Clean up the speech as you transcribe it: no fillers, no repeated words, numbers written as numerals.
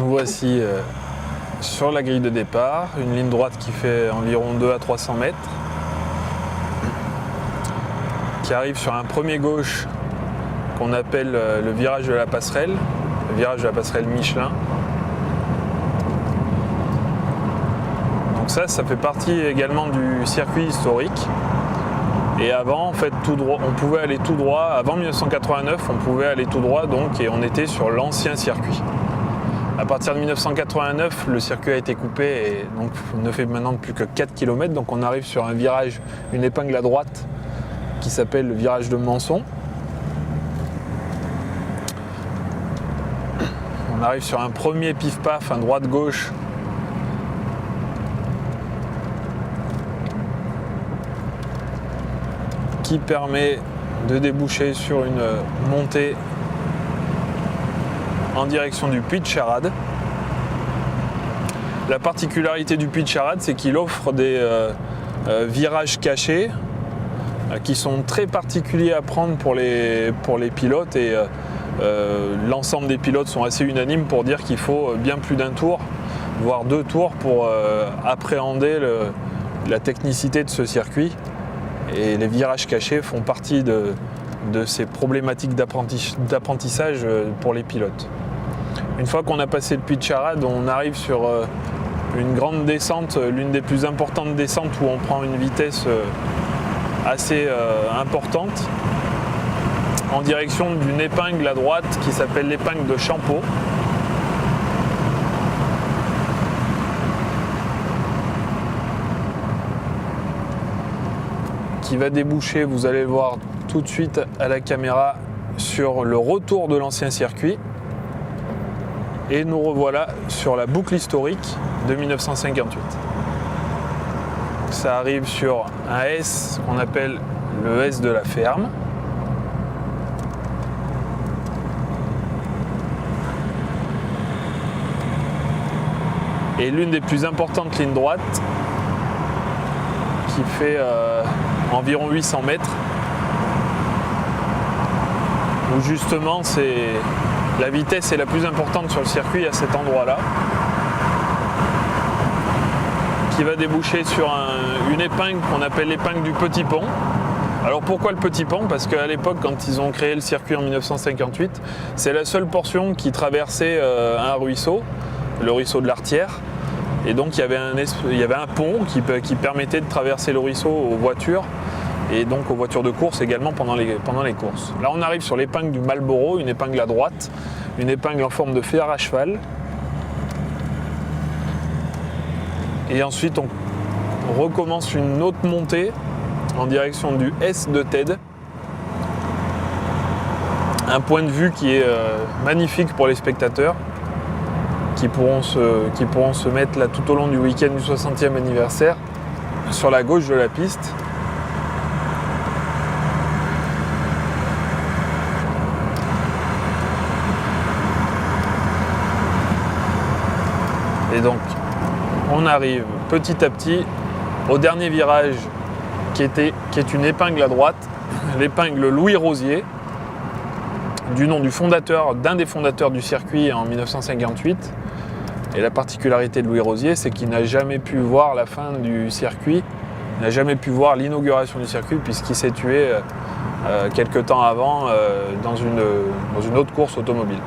nous voici sur la grille de départ, une ligne droite qui fait environ 2 à 300 mètres, qui arrive sur un premier gauche qu'on appelle le virage de la passerelle, le virage de la passerelle Michelin. Donc ça fait partie également du circuit historique. Et avant, en fait, tout droit, on pouvait aller tout droit. Avant 1989, on pouvait aller tout droit, donc, et on était sur l'ancien circuit. À partir de 1989, le circuit a été coupé et donc ne fait maintenant plus que 4 km. Donc on arrive sur un virage, une épingle à droite qui s'appelle le virage de Manson. On arrive sur un premier pif-paf, un droite-gauche. Qui permet de déboucher sur une montée en direction du Puy de Charade. La particularité du Puy de Charade, c'est qu'il offre des virages cachés qui sont très particuliers à prendre pour les pilotes et l'ensemble des pilotes sont assez unanimes pour dire qu'il faut bien plus d'un tour, voire 2 tours pour appréhender la technicité de ce circuit. Et les virages cachés font partie de ces problématiques d'apprentissage pour les pilotes. Une fois qu'on a passé le Puy de Charade, on arrive sur une grande descente, l'une des plus importantes descentes où on prend une vitesse assez importante en direction d'une épingle à droite qui s'appelle l'épingle de Champeau. Qui va déboucher, vous allez le voir tout de suite à la caméra, sur le retour de l'ancien circuit. Et nous revoilà sur la boucle historique de 1958. Ça arrive sur un S qu'on appelle le S de la ferme. Et l'une des plus importantes lignes droites qui fait environ 800 mètres, où justement la vitesse est la plus importante sur le circuit à cet endroit-là, qui va déboucher sur une épingle qu'on appelle l'épingle du Petit Pont. Alors pourquoi le Petit Pont? Parce qu'à l'époque, quand ils ont créé le circuit en 1958, c'est la seule portion qui traversait un ruisseau, le ruisseau de l'Artière. Et donc il y avait un pont qui permettait de traverser le ruisseau aux voitures et donc aux voitures de course également pendant les courses. Là on arrive sur l'épingle du Marlboro, une épingle à droite, une épingle en forme de fer à cheval. Et ensuite on recommence une autre montée en direction du S de TED. Un point de vue qui est magnifique pour les spectateurs. Qui pourront se mettre là tout au long du week-end du 60e anniversaire sur la gauche de la piste. Et donc on arrive petit à petit au dernier virage qui est une épingle à droite, l'épingle Louis Rosier, du nom d'un des fondateurs du circuit en 1958. Et la particularité de Louis Rosier, c'est qu'il n'a jamais pu voir la fin du circuit, il n'a jamais pu voir l'inauguration du circuit puisqu'il s'est tué quelques temps avant dans une autre course automobile.